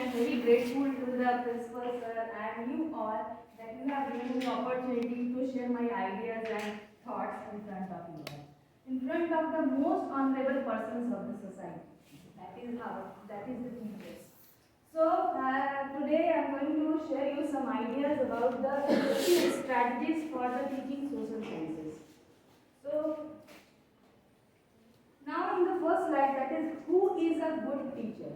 am very grateful to the principal sir and you all that you have given me the opportunity to share my ideas and thoughts in front of you all. In front of the most honorable persons of the society. That is the teachers. So today I am going to share you some ideas about the effective strategies for the teaching social sciences. So now in the first slide, that is who is a good teacher.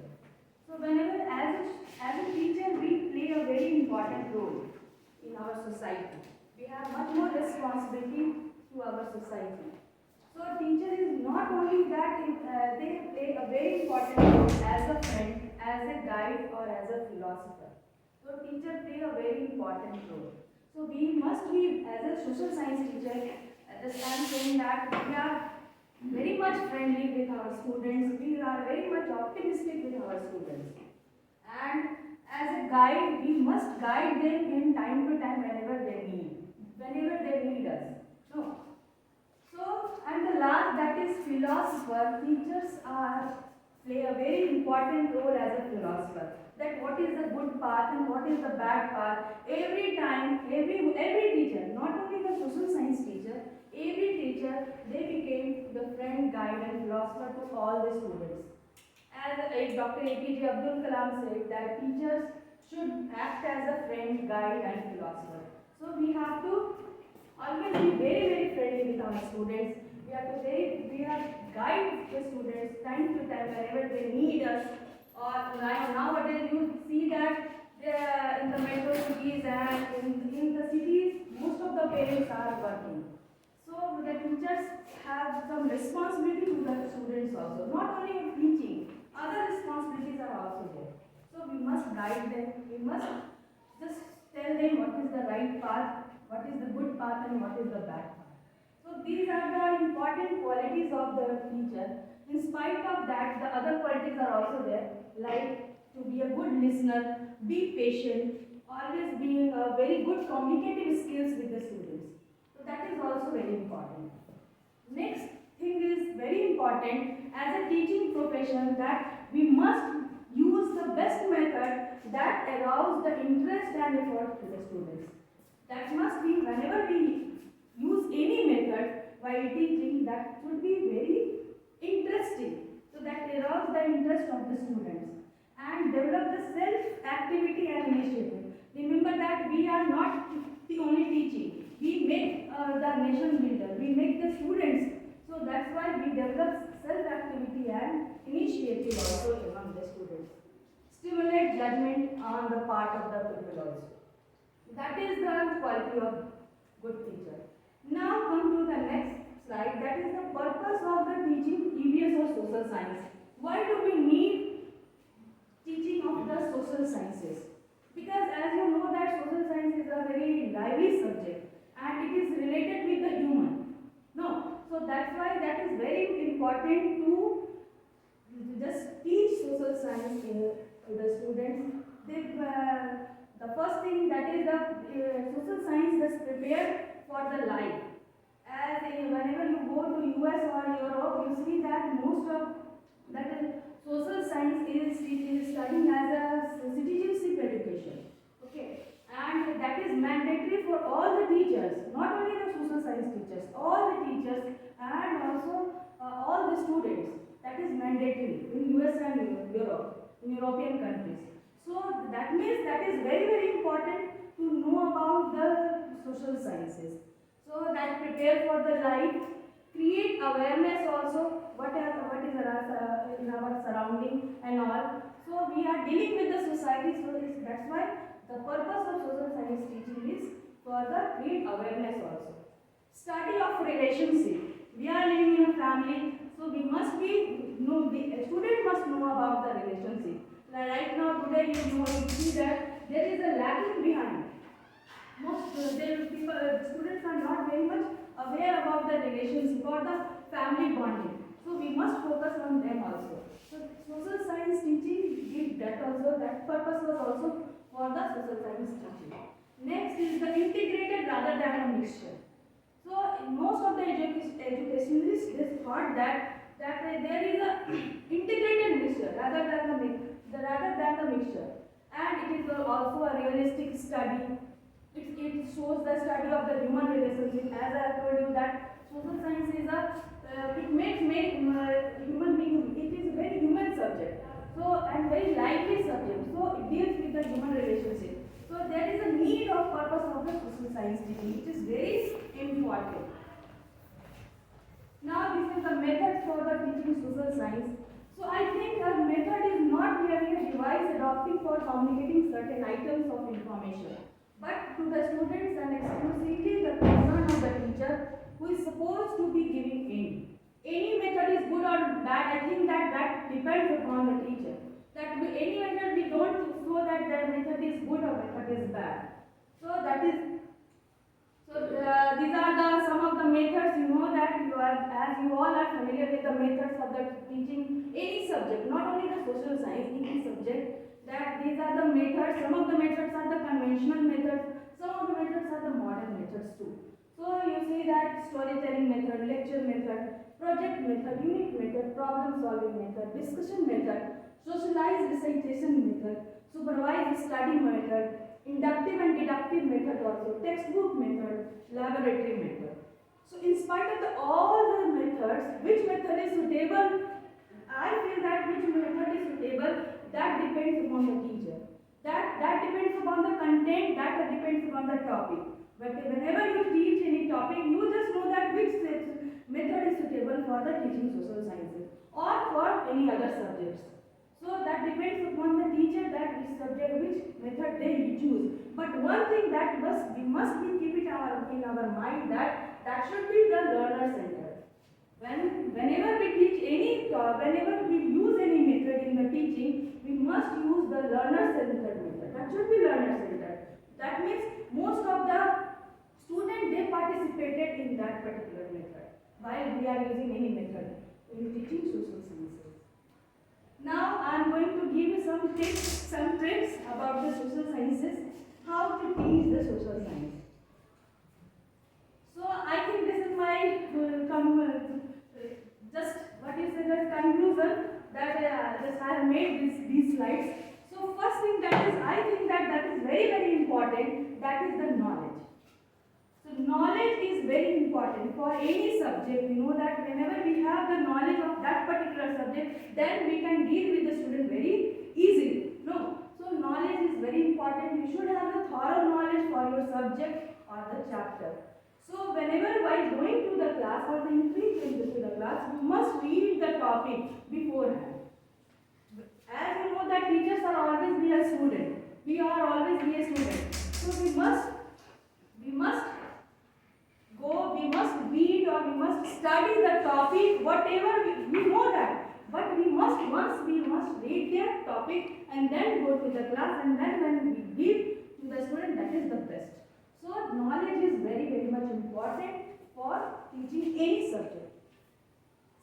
So whenever as a teacher we play a very important role in our society. We have much more responsibility to our society. So a teacher is not only that they play a very important role as a friend, as a guide or as a philosopher. So teacher play a very important role. So we must be as a social science teacher, just I am saying that we are very much friendly with our students, we are very much optimistic with our students. And as a guide, we must guide them in time to time whenever they need us. No. So, and the last, that is philosopher. Teachers play a very important role as a philosopher. That what is the good path and what is the bad path. Every time, every teacher, not only the social science teacher, every teacher, they became the friend, guide and philosopher to all the students. As Dr. APJ Abdul Kalam said that teachers should act as a friend, guide and philosopher. So we have to always be very friendly with our students. We have guide the students time to time whenever they need us. Or nowadays you see that in the metro cities and in the cities, most of the parents are working. So the teachers have some responsibility to the students also. Not only teaching, other responsibilities are also there. So we must guide them. We must just tell them what is the right path, what is the good path and what is the bad path. So these are the important qualities of the teacher. In spite of that, the other qualities are also there, like to be a good listener, be patient, always being a very good communicative skills with the students. So that is also very important. Next thing is very important as a teaching profession that we must use the best method that arouse the interest and effort to the students. That must be whenever we use any method while teaching, that should be very interesting. So that arouse the interest of the students and develop the self-activity and initiative. Remember that we are not the only teaching. We make the nation builder. We make the students. So that's why we develop self-activity and initiative also among the students. Stimulate judgment on the part of the people also. That is the quality of good teacher. Now come to the next slide. That is the purpose of the teaching EVS or social science. Why do we need teaching of the social sciences? Because as you know that social science is a very lively subject and it is related with the human. No, so that's why that is very important to just teach social science to the students. The first thing that is the social science just prepare for the life. As whenever you go to US or Europe, you see that most of that is social science is studying as a citizenship education. Okay, and that is mandatory for all the teachers, not only the social science teachers, all the teachers and also all the students. That is mandatory in US and Europe, in European countries. So that means that is very important to know about the social sciences. So that prepare for the life, create awareness also what is in our surrounding and all. So we are dealing with the society, so that's why the purpose of social science teaching is for the create awareness also. Study of relationship. We are living in a family, so we must be know the student must know about the relationship. Right now today you see that there is a lagging behind. Most students are not very much aware about the relationship or the family bonding. So we must focus on them also. So social science teaching gives that also. That purpose was also for the social science teaching. Next is the integrated rather than a mixture. So most of the educationalists they thought that there is a integrated mixture rather than the mixture. And it is also a realistic study. It shows the study of the human relationship. As I have told you that social science is it makes human being, it is a very human subject. So, and very lively subject. So, it deals with the human relationship. So, there is a need of purpose of the social science teaching, which is very important. Now, this is the method for the teaching social science. So, I think a method is not merely a device adopted for communicating certain items of information, but to the students and exclusively the concern of the teacher who is supposed to be giving aid. Any method is good or bad, I think that depends upon the teacher. Any method we don't show that method is good or method is bad. So that is these are some of the methods. You know that you are, as you all are familiar with the methods of the teaching any subject, not only the social science, any subject. That these are the methods. Some of the methods are the conventional methods. Some of the methods are the modern methods too. So you see that storytelling method, lecture method, project method, unit method, problem solving method, discussion method, socialized recitation method, supervised study method, inductive and deductive method also, textbook method, laboratory method. So in spite of all the methods, which method is suitable, I feel that which method is suitable, that depends upon the teacher. That depends upon the content, that depends upon the topic. But whenever you teach any topic, you just know that which method is suitable for the teaching social sciences or for any other subjects. So that depends upon the teacher that which subject, which method they choose. But one thing that we must keep it in our mind that should be the learner centered. Whenever we teach whenever we use any method in the teaching, we must use the learner centered method. That should be learner centered. That means most of the students they participated in that particular method while we are using any method in teaching social sciences. Now I am going to give you some tips, some tricks about the social sciences, how to teach the social science. So I think this is my just what is the conclusion that just I have made these slides. So first thing that is, I think that is very important, that is the knowledge. So knowledge is very important for any subject. You know that whenever we have the knowledge of that particular subject, then we can deal with the student very easily. No. So knowledge is very important. You should have a thorough knowledge for your subject or the chapter. So whenever while going to the class or the entry into the class, you must read the topic beforehand. As you know that teachers are always be a student. We are always be a student. So we must read or we must study the topic, whatever we know that. But we must read their topic and then go to the class, and then when we give to the student, that is the best. So knowledge is very much important for teaching any subject.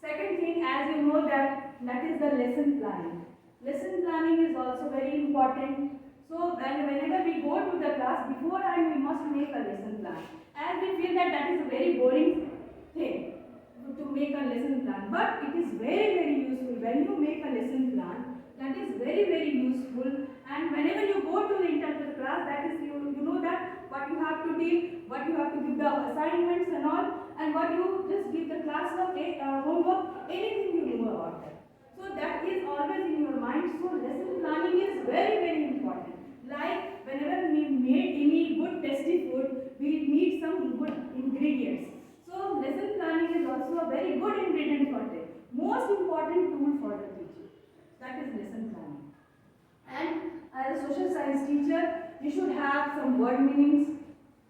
Second thing, as you know that is the lesson planning. Lesson planning is also very important. So whenever we go to the class, beforehand we must make a lesson plan. As we feel that is a very boring thing to make a lesson plan, but it is very useful. When you make a lesson plan, that is very useful. And whenever you go to the class, that is you know that what you have to do, what you have to give the assignments and all, and what you just give the class homework, anything you know about that. So that is always in your mind. So lesson planning is very important. Like whenever we make any good tasty food, we need some good ingredients. So lesson planning is also a very good ingredient for it. Most important tool for the teacher. That is lesson planning. And as a social science teacher, you should have some word meanings,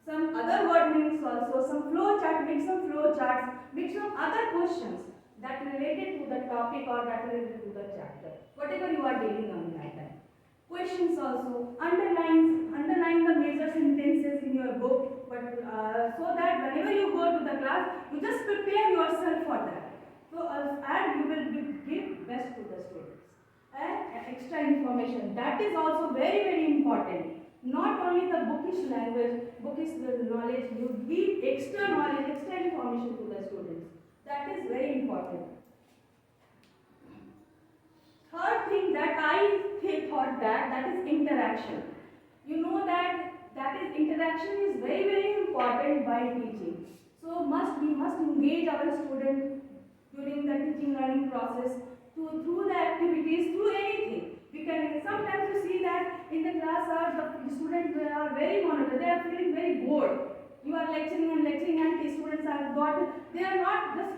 some other word meanings also, some flow chart, make some flow charts, make some other questions that related to the topic or that related to the chapter, whatever you are dealing on that time. Questions also, underline the major sentences in your book, but so that whenever you go to the class, you just prepare yourself for that. So and you will give best to the students. And extra information, that is also very important. Not only the bookish language, bookish knowledge, you give extra knowledge, extra information to the students. That is very important. Third thing that thought that is interaction. You know that is interaction is very important while teaching. So we must engage our student during the teaching learning process through the activities, through anything. We can sometimes you see that in the class the students are very monotone. They are feeling very bored. You are lecturing and the students they are not just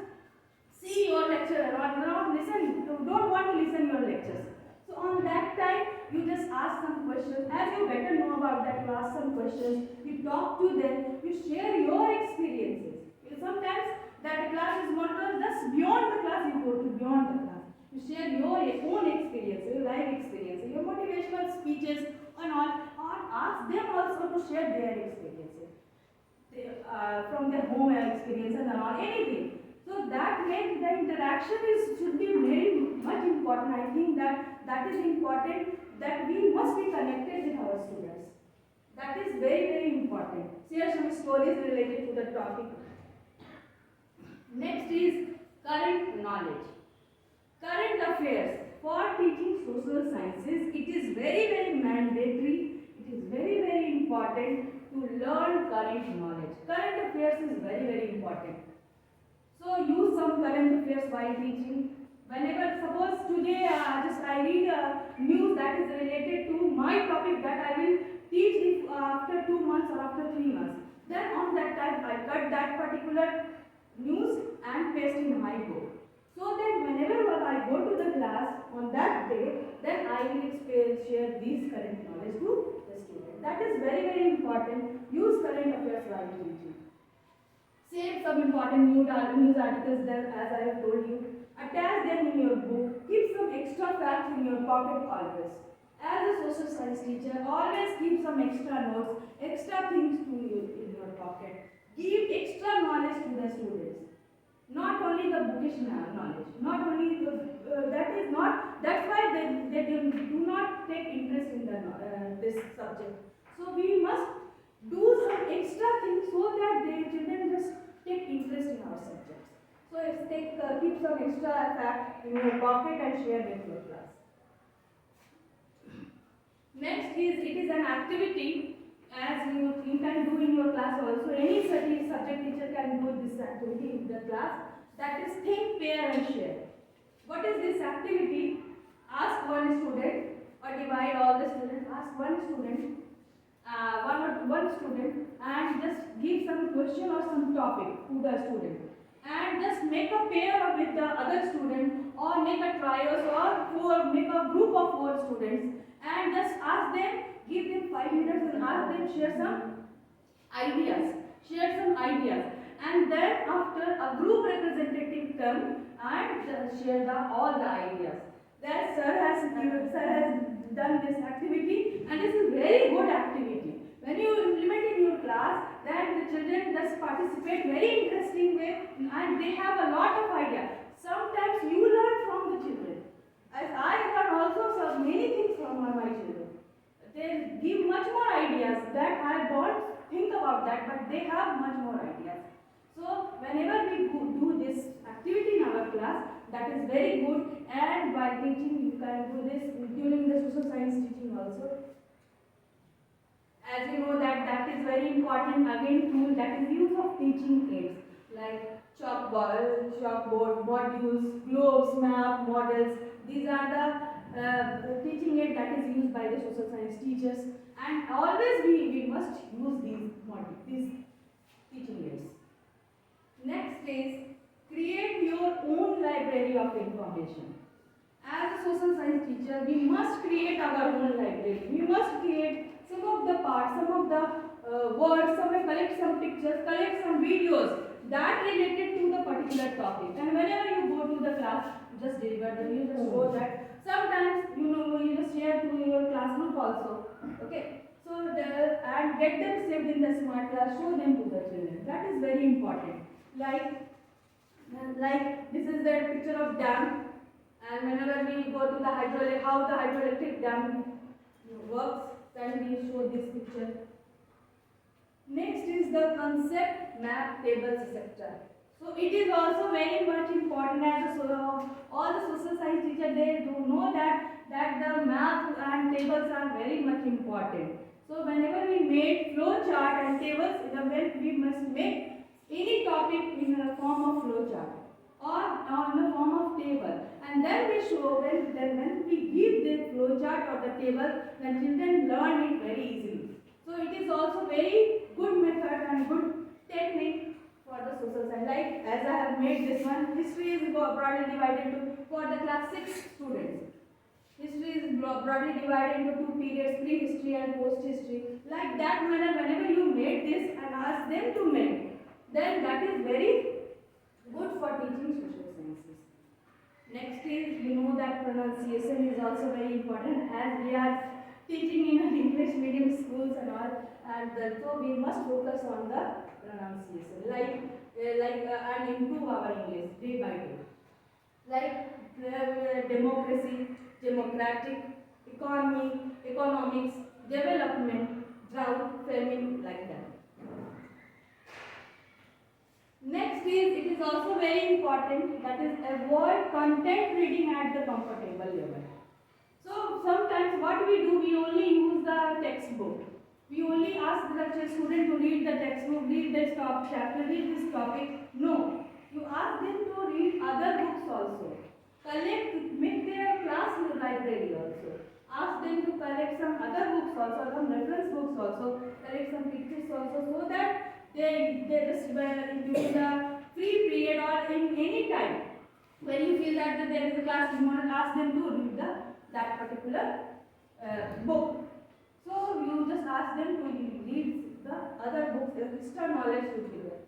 see your lecture or not listen, don't want to listen your lectures. So on that time, you just ask some questions. As you better know about that, you ask some questions, you talk to them, you share your experiences. Sometimes that class is monotone, just beyond the class, you go to beyond the class. You share your own experiences, your life experiences, your motivational speeches and all, or ask them also to share their experiences. From their home experience and all, anything. So that makes the interaction should be very much important. I think that is important, that we must be connected with our students. That is very important. Share some stories related to the topic. Next is current knowledge. Current affairs. For teaching social sciences, it is very mandatory. It is very important to learn current knowledge. Current affairs is very important. So use some current affairs while teaching. Whenever, suppose today I read news that is related to my topic that I will teach if, after 2 months or after 3 months. Then on that time I cut that particular news and paste in my book. So that whenever I go to the class on that day, then I will share these current knowledge to the student. That is very important. Use current affairs while teaching. Save some important news articles there, as I have told you. Attach them in your book. Keep some extra facts in your pocket always. As a social science teacher, always keep some extra notes, extra things to you in your pocket. Give extra knowledge to the students. Not only the bookish knowledge, not only that's why they do not take interest in this subject. So we must do some extra things so that the children just take interest in our subjects. So keep some extra fact in your pocket and share with your class. Next is, it is an activity, as you can do in your class also. Any subject teacher can do this activity in the class. That is think, pair and share. What is this activity? Ask one student, or divide all the students. Ask one student, one student, and just give some question or some topic to the student. And just make a pair with the other student, or make a trios, or make a group of 4 students, and just ask them, give them 5 minutes and ask them share some ideas. And then after, a group representative come and share all the ideas. That sir has done this activity, and this is very good activity. When you implement in your class, then the children just participate very interesting way, and they have a lot of ideas. Sometimes you learn from the children. As I learn also so many things from my children. They give much more ideas that I don't think about that, but they have much more ideas. So whenever we do this activity in our class, that is very good, and while teaching you can do this during the social science teaching also. As you know that is very important again tool, that is use of teaching aids like chalkboard, modules, globes, map, models. These are the teaching aid that is used by the social science teachers, and always we must use these teaching aids. Next is create your own library of information. As a social science teacher, we must create our own library. We must create some of the parts, some of the words, collect some pictures, collect some videos that related to the particular topic. And whenever you go to the class, just deliver you just show that. Sometimes you just share to your class group also. Okay. So and get them saved in the smart class, show them to the children. That is very important. Like this is the picture of dam, and whenever we go to the how the hydroelectric dam works, then we show this picture. Next is the concept, map, tables, etc. So it is also very much important as all the social science teacher they do know that the math and tables are very much important. So whenever we make flow chart and tables, when we must make any topic in the form of flow chart or in the form of table, and then we show when we give the flow chart or the table, then children learn it very easily. So it is also very good method and good technique for the social science. Like as I have made this one, history is broadly divided into for the class 6 students. History is broadly divided into two periods, pre-history and post-history. Like that manner, whenever you made this and ask them to make, then that is very good for teaching social sciences. Next is, we know that pronunciation is also very important as we are teaching in English medium schools and all, and so we must focus on the pronunciation, and improve our English day by day. Like democracy, democratic, economy, economics, development, drought, famine, like that. Next is, it is also very important, that is avoid content reading at the comfortable level. So sometimes what we do, we only use the textbook. We only ask the student to read the textbook, read this chapter, read this topic. No, you ask them to read other books also. Make their class library also. Ask them to collect some other books also, some reference books also, collect some pictures also, so that they just during the free period or in any time when you feel that there is a class, you want to ask them to read that particular book. So you just ask them to read the other books, the extra knowledge should be there.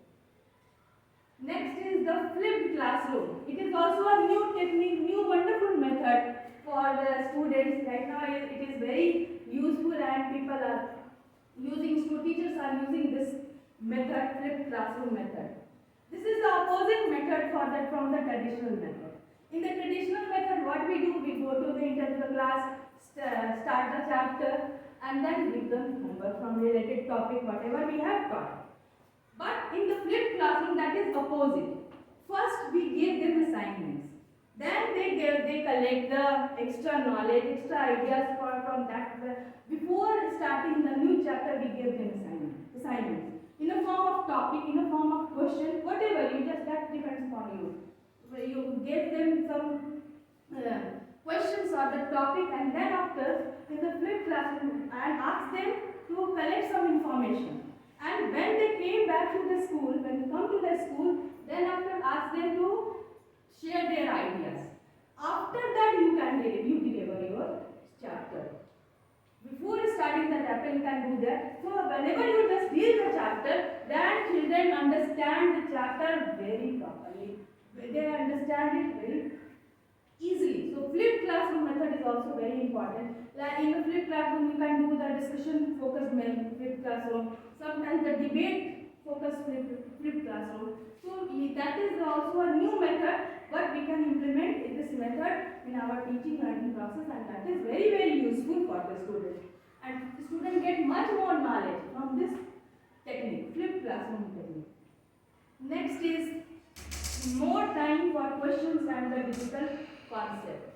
Next is the flipped classroom. It is also a new technique, new wonderful method for the students. Right now it is very useful and people are using, teachers are using this method, flipped classroom method. This is the opposite method from the traditional method. In the traditional method, what we do, we go to the class, start the chapter, and then give them homework from related topic, whatever we have taught. But in the flipped classroom, that is opposite. First, we give them assignments. Then they collect the extra knowledge, extra ideas from that. Before starting the new chapter, we give them assignments. In a form of topic, in a form of question, whatever, that depends upon you. You give them some questions or the topic, and then after, in the flipped classroom, and ask them to collect some information. And when they came back to the school, when they come to the school, then after ask them to share their ideas. After that, you deliver your chapter. Before starting the chapter, you can do that. So whenever you just read the chapter, then children understand the chapter very properly. They understand it very easily. So flipped classroom method is also very important. Like in the flipped classroom, you can do the discussion focused flipped classroom. Sometimes the debate focused flipped classroom. So that is also a new method, but we can implement this method in our teaching learning process, and that is very useful for the student. And the student get much more knowledge from this technique, flipped classroom technique. Next is more time for questions and the difficult concept.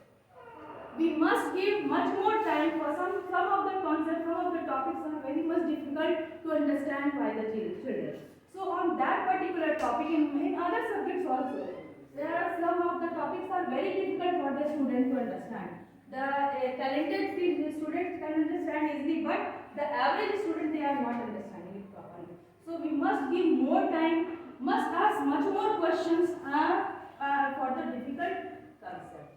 We must give much more time for some of the concepts, some of the topics are very much difficult to understand by the children. So on that particular topic, in other subjects also, there are some of the topics are very difficult for the student to understand. The talented students can understand easily, but the average student, they are not understanding it properly. So we must give more time, must ask much more questions for the difficult concept.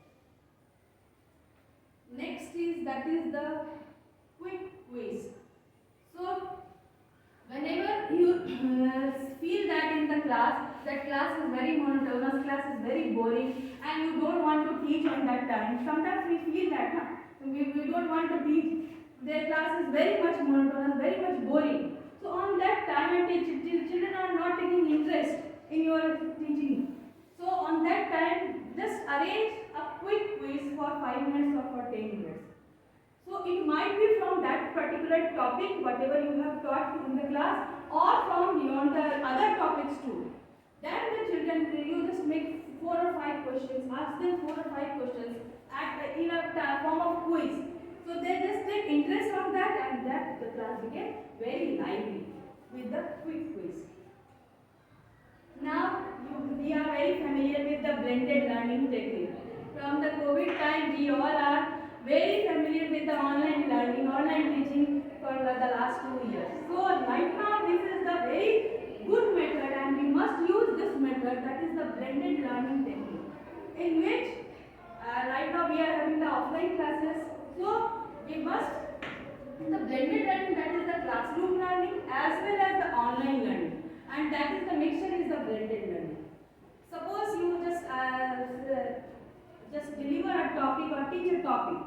Next is the quick quiz. So whenever you feel that in the class, that class is very monotonous, class is very boring, and you don't want to teach on that time. Sometimes we feel that we don't want to teach. Their class is very much monotonous, very much boring. So on that time, children are not taking interest in your teaching. So on that time, just arrange a quick quiz for 5 minutes or for 10 minutes. So it might be from that particular topic, whatever you have taught in the class, or from beyond the other topics too. Then the children, you just make 4 or 5 questions, ask them 4 or 5 questions in a form of quiz. So they just take interest on that, and that the class became very lively with the quick quiz. Now we are very familiar with the blended learning technique. From the COVID time, we all are very familiar with the online learning, online teaching for the last 2 years. So right now this is the very good method, and we must use this method, that is the blended learning technique, in which right now we are having the offline classes. So we must, the blended learning, that is the classroom learning as well as the online learning, and that is the mixture is the blended learning. Suppose you just deliver a topic or teach a topic,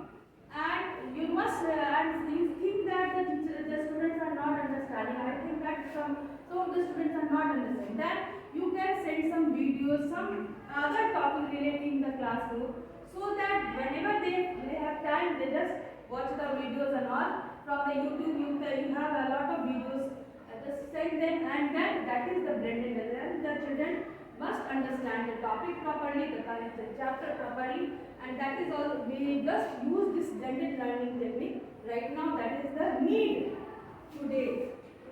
and you must and you think that the students are not understanding. I think that some of the students are not understanding. Then you can send some videos, some other topic relating the classroom, so that whenever they have time, they just watch the videos and all from the YouTube. You have a lot of videos. Just send them, and then that is the blended learning. The children must understand the topic properly, the chapter properly, and that is all. We just use this blended learning technique right now. That is the need today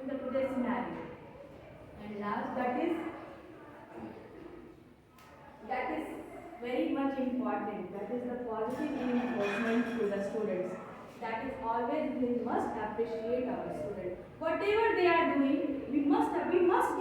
in the today's scenario. And last, that is very much important. That is the positive reinforcement to the students. That is always, we must appreciate our students. Whatever they are doing, we must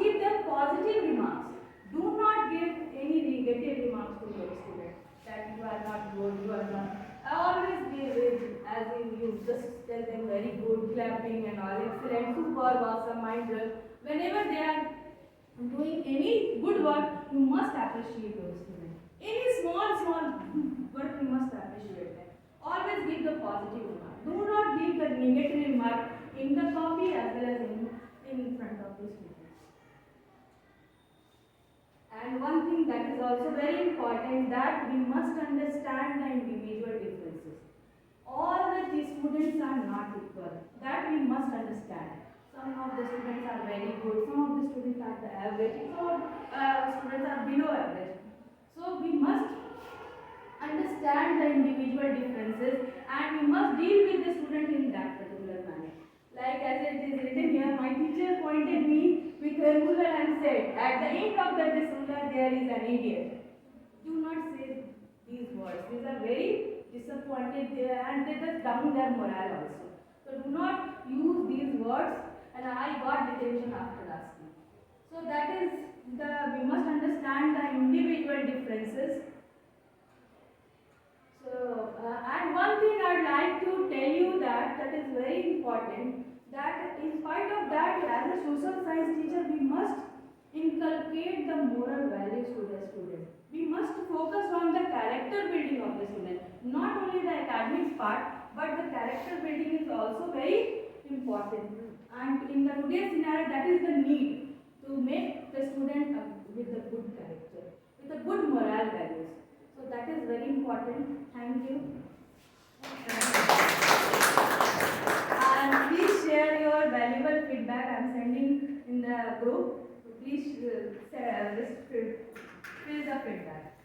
give them positive remarks. Do not give any negative remarks to your students, that you are not good, you are not. Always give it, as in you just tell them very good, clapping and all, excellent, super, awesome, mind blowing. Whenever they are doing any good work, you must appreciate your students. Any small work, you must appreciate them. Always give the positive remark. Do not give the negative remark in the copy as well as in front of the students. And one thing that is also very important, that we must understand the individual differences. All the students are not equal. That we must understand. Some of the students are very good, some of the students are the average, some students are below average. So we must understand the individual differences, and we must deal with the student in that particular manner. Like as it is written here, my teacher pointed me with a ruler and said, at the end of the ruler there is an idiot. Do not say these words. These are very disappointed and they just down their morale also. So do not use these words, and I got detention after asking. So that is we must understand the individual differences. So and one thing I'd like to tell you that is very important, that in spite of that, as a social science teacher, we must inculcate the moral values to the student. We must focus on the character building of the student, not only the academic part, but the character building is also very important. And in the today's scenario, that is the need to make the student with a good character, with a good moral values. So that is very important. Thank you. And please share your valuable feedback. I am sending in the group. Please just fill the feedback.